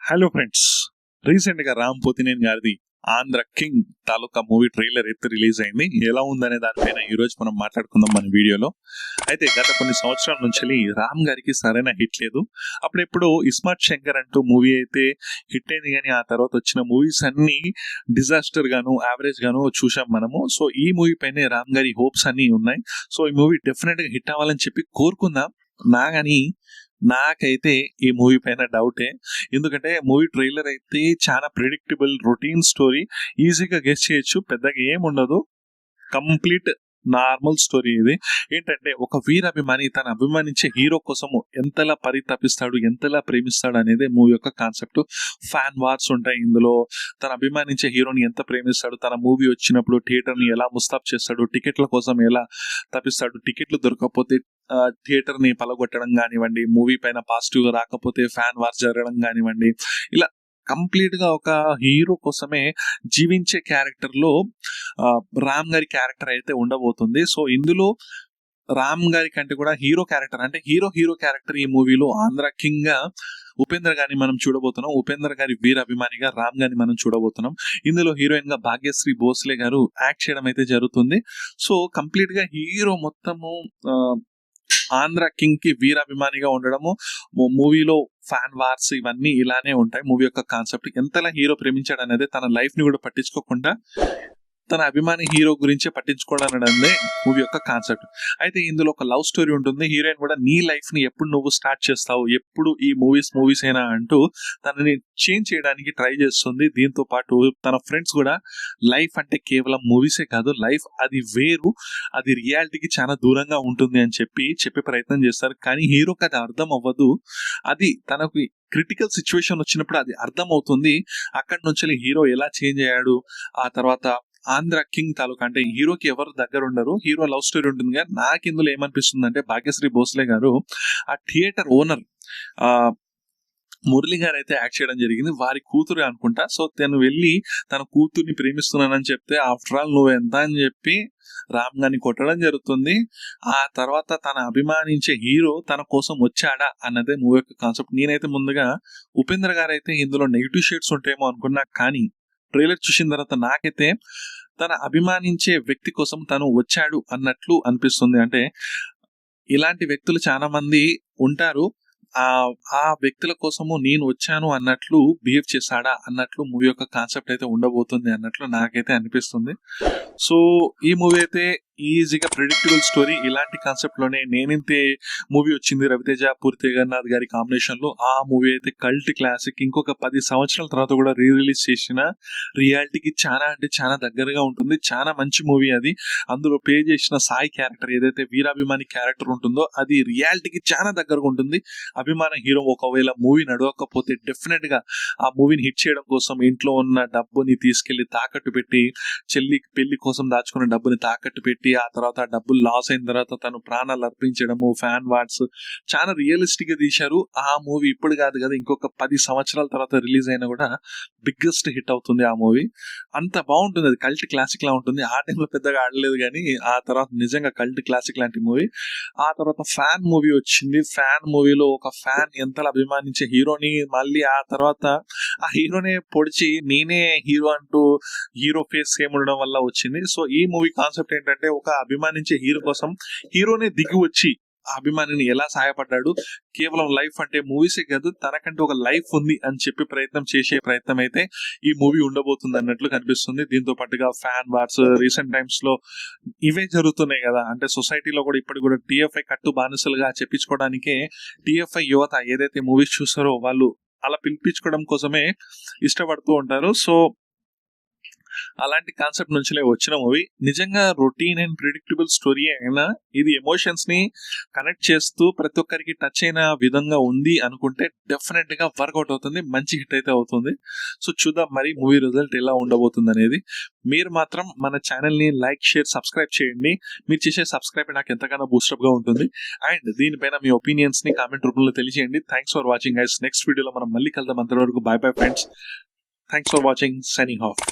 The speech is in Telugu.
హలో ఫ్రెండ్స్, రీసెంట్ గా రామ్ పోతినేని గారిది ఆంధ్ర కింగ్ తాలూకా మూవీ ట్రైలర్ అయితే రిలీజ్ అయింది. ఎలా ఉందనే దానిపైన ఈ రోజు మనం మాట్లాడుకుందాం మన వీడియోలో. అయితే గత కొన్ని సంవత్సరాల నుంచి రామ్ గారికి సరైన హిట్ లేదు. అప్పుడెప్పుడు ఇస్మార్ట్ శంకర్ అంటూ మూవీ అయితే హిట్ అయింది, కానీ ఆ తర్వాత వచ్చిన మూవీస్ అన్ని డిజాస్టర్ గాను యావరేజ్ గాను చూసాం మనము. సో ఈ మూవీ పైనే రామ్ గారి హోప్స్ అన్ని ఉన్నాయి. సో ఈ మూవీ డెఫినెట్ గా హిట్ అవ్వాలని చెప్పి కోరుకుందాం. నాకైతే ఈ మూవీ పైన డౌటే. ఎందుకంటే మూవీ ట్రైలర్ అయితే చాలా ప్రిడిక్టబుల్ రొటీన్ స్టోరీ, ఈజీగా గెస్ చేయొచ్చు, పెద్దగా ఏముండదు, కంప్లీట్ నార్మల్ స్టోరీ. ఇది ఏంటంటే ఒక వీరాభిమాని తన అభిమానించే హీరో కోసము ఎంతలా పరితపిస్తాడు, ఎంతలా ప్రేమిస్తాడు అనేది మూవీ యొక్క కాన్సెప్ట్. ఫ్యాన్ వార్స్ ఉంటాయి ఇందులో. తన అభిమానించే హీరోని ఎంత ప్రేమిస్తాడు, తన మూవీ వచ్చినప్పుడు థియేటర్ ని ఎలా ముస్తాబ్ చేస్తాడు, టికెట్ల కోసం ఎలా తప్పిస్తాడు, టికెట్లు దొరకకపోతే థియేటర్ ని పలగొట్టడం కానివ్వండి, మూవీ పైన పాజిటివ్ గా రాకపోతే ఫ్యాన్ వార్ జరగడం కానివ్వండి, ఇలా కంప్లీట్ గా ఒక హీరో కోసమే జీవించే క్యారెక్టర్ లో రామ్ గారి క్యారెక్టర్ అయితే ఉండబోతుంది. సో ఇందులో రామ్ గారి కంటే కూడా హీరో క్యారెక్టర్, అంటే హీరో క్యారెక్టర్ ఈ మూవీలో ఆంధ్ర కింగ్ గా ఉపేందర్ గారిని మనం చూడబోతున్నాం. ఉపేందర్ గారి వీర అభిమానిగా రామ్ గారిని మనం చూడబోతున్నాం. ఇందులో హీరోయిన్ గా భాగ్యశ్రీ భోస్లే గారు యాక్ట్ చేయడం అయితే జరుగుతుంది. సో కంప్లీట్ గా హీరో మొత్తము ఆంధ్ర కింగ్ కి వీరాభిమానిగా ఉండడము, మూవీలో ఫ్యాన్ వార్స్ ఇవన్నీ ఇలానే ఉంటాయి. మూవీ యొక్క కాన్సెప్ట్ ఎంతలా హీరో ప్రేమించాడు అనేది, తన లైఫ్ ని కూడా పట్టించుకోకుండా తన అభిమాని హీరో గురించే పట్టించుకోవడం అనేది మూవీ యొక్క కాన్సెప్ట్. అయితే ఇందులో ఒక లవ్ స్టోరీ ఉంటుంది. హీరోయిన్ కూడా నీ లైఫ్ ని ఎప్పుడు నువ్వు స్టార్ట్ చేస్తావు, ఎప్పుడు ఈ మూవీస్ అయినా అంటూ తనని చేంజ్ చేయడానికి ట్రై చేస్తుంది. దీంతో పాటు తన ఫ్రెండ్స్ కూడా లైఫ్ అంటే కేవలం మూవీసే కాదు, లైఫ్ అది వేరు, అది రియాలిటీకి చాలా దూరంగా ఉంటుంది అని చెప్పే ప్రయత్నం చేస్తారు. కానీ హీరోకి అది అర్థం అవ్వదు. అది తనకు క్రిటికల్ సిచ్యువేషన్ వచ్చినప్పుడు అది అర్థం అవుతుంది. అక్కడి నుంచి హీరో ఎలా చేంజ్ అయ్యాడు, ఆ తర్వాత ఆంధ్ర కింగ్ తాలూకా, అంటే హీరోకి ఎవరు దగ్గర ఉండరు, హీరో లవ్ స్టోరీ ఉంటుంది. కానీ నాకు ఇందులో ఏమనిపిస్తుంది అంటే భాగ్యశ్రీ భోస్లే గారు ఆ థియేటర్ ఓనర్ మురళి గారు అయితే యాక్ట్ చేయడం జరిగింది. వారి కూతురు అనుకుంటా. సో తను వెళ్ళి తన కూతుర్ని ప్రేమిస్తున్నానని చెప్తే, ఆఫ్టర్ ఆల్ నువ్వు ఎంత అని చెప్పి రామ్ గారిని కొట్టడం జరుగుతుంది. ఆ తర్వాత తన అభిమానించే హీరో తన కోసం వచ్చాడా అన్నదే మూవీ యొక్క కాన్సెప్ట్. నేనైతే ముందుగా ఉపేంద్ర గారు అయితే ఇందులో నెగిటివ్ షేడ్స్ ఉంటాయేమో అనుకున్నా, కానీ ట్రైలర్ చూసిన తర్వాత నాకైతే తన అభిమానించే వ్యక్తి కోసం తను వచ్చాడు అన్నట్లు అనిపిస్తుంది. అంటే ఇలాంటి వ్యక్తులు చాలా మంది ఉంటారు, ఆ వ్యక్తుల కోసము నేను వచ్చాను అన్నట్లు బిహేవ్ చేశాడా అన్నట్లు మూవీ యొక్క కాన్సెప్ట్ అయితే ఉండబోతుంది అన్నట్లు నాకైతే అనిపిస్తుంది. సో ఈ మూవీ అయితే ఈజీగా ప్రిడిక్టబుల్ స్టోరీ. ఇలాంటి కాన్సెప్ట్ లోనే నేనింతే మూవీ వచ్చింది, రవితేజ పూరి జగన్నాథ్ గారి కాంబినేషన్ లో. ఆ మూవీ అయితే కల్ట్ క్లాసిక్. ఇంకొక 10 సంవత్సరాల తర్వాత కూడా రిలీజ్ చేసిన రియాలిటీకి చాలా అంటే చాలా దగ్గరగా ఉంటుంది. చాలా మంచి మూవీ అది. అందులో ప్లే చేసిన సాయి క్యారెక్టర్ ఏదైతే వీరాభిమాని క్యారెక్టర్ ఉంటుందో అది రియాలిటీకి చాలా దగ్గరగా ఉంటుంది. అభిమాన హీరో ఒకవేళ మూవీ నడవకపోతే డెఫినెట్ గా ఆ మూవీని హిట్ చేయడం కోసం ఇంట్లో ఉన్న డబ్బుని తీసుకెళ్లి తాకట్టు పెట్టి, చెల్లి పెళ్లి కోసం దాచుకున్న డబ్బుని తాకట్టు పెట్టి, ఆ తర్వాత ఆ డబ్బులు లాస్ అయిన తర్వాత తను ప్రాణాలు అర్పించడము, ఫ్యాన్ వార్డ్స్ చాలా రియలిస్టిక్ గా తీశారు. ఆ మూవీ ఇప్పుడు కాదు కదా, ఇంకొక 10 సంవత్సరాల తర్వాత రిలీజ్ అయినా కూడా బిగ్గెస్ట్ హిట్ అవుతుంది ఆ మూవీ. అంత బాగుంటుంది, అది కల్ట్ క్లాసిక్ లా ఉంటుంది. ఆ టైంలో పెద్దగా ఆడలేదు, కానీ ఆ తర్వాత నిజంగా కల్ట్ క్లాసిక్ లాంటి మూవీ. ఆ తర్వాత ఫ్యాన్ మూవీ వచ్చింది. ఫ్యాన్ మూవీలో ఒక ఫ్యాన్ ఎంతలా అభిమానించే హీరోని మళ్ళీ ఆ తర్వాత ఆ హీరోనే పొడిచి నేనే హీరో అంటూ హీరో ఫేస్ సేమ్ ఉండడం వల్ల వచ్చింది. సో ఈ మూవీ కాన్సెప్ట్ ఏంటంటే ఒక అభిమానించే హీరో కోసం హీరోనే దిగి వచ్చి ఆ అభిమానిని ఎలా సహాయపడ్డాడు, కేవలం లైఫ్ అంటే మూవీసే కాదు, తనకంటే ఒక లైఫ్ ఉంది అని చెప్పి చేసే ప్రయత్నం అయితే ఈ మూవీ ఉండబోతుంది అన్నట్లు కనిపిస్తుంది. దీంతో పాటుగా ఫ్యాన్ వార్స్ రీసెంట్ టైమ్స్ లో ఇవే జరుగుతున్నాయి కదా, అంటే సొసైటీలో కూడా ఇప్పుడు కూడా టీఎఫ్ఐ కట్టు బానిసలుగా చెప్పించుకోవడానికే టీఎఫ్ఐ యువత ఏదైతే మూవీస్ చూస్తారో వాళ్ళు అలా పిలిపించుకోవడం కోసమే ఇష్టపడుతూ ఉంటారు. సో అలాంటి కాన్సెప్ట్ నుంచి వచ్చిన మూవీ నిజంగా రొటీన్ అండ్ ప్రిడిక్టబుల్ స్టోరీ అయినా ఇది ఎమోషన్స్ ని కనెక్ట్ చేస్తూ ప్రతి ఒక్కరికి టచ్ అయిన విధంగా ఉంది అనుకుంటే డెఫినెట్ గా వర్కౌట్ అవుతుంది, మంచి హిట్ అయితే అవుతుంది. సో చూద్దాం మరి మూవీ రిజల్ట్ ఎలా ఉండబోతుంది అనేది. మీరు మాత్రం మన ఛానల్ ని లైక్, షేర్, సబ్స్క్రైబ్ చేయండి. మీరు చేసే సబ్స్క్రైబ్ నాకు ఎంతగానో బూస్టప్ గా ఉంటుంది. అండ్ దీనిపైన మీ ఒపీనియన్స్ ని కామెంట్ రూపంలో తెలియజేయండి. Thanks for watching guys. Next వీడియోలో మనం మళ్ళీ కలుద్దాం. అంతవరకు by bye friends. Thanks for watching. Signing off.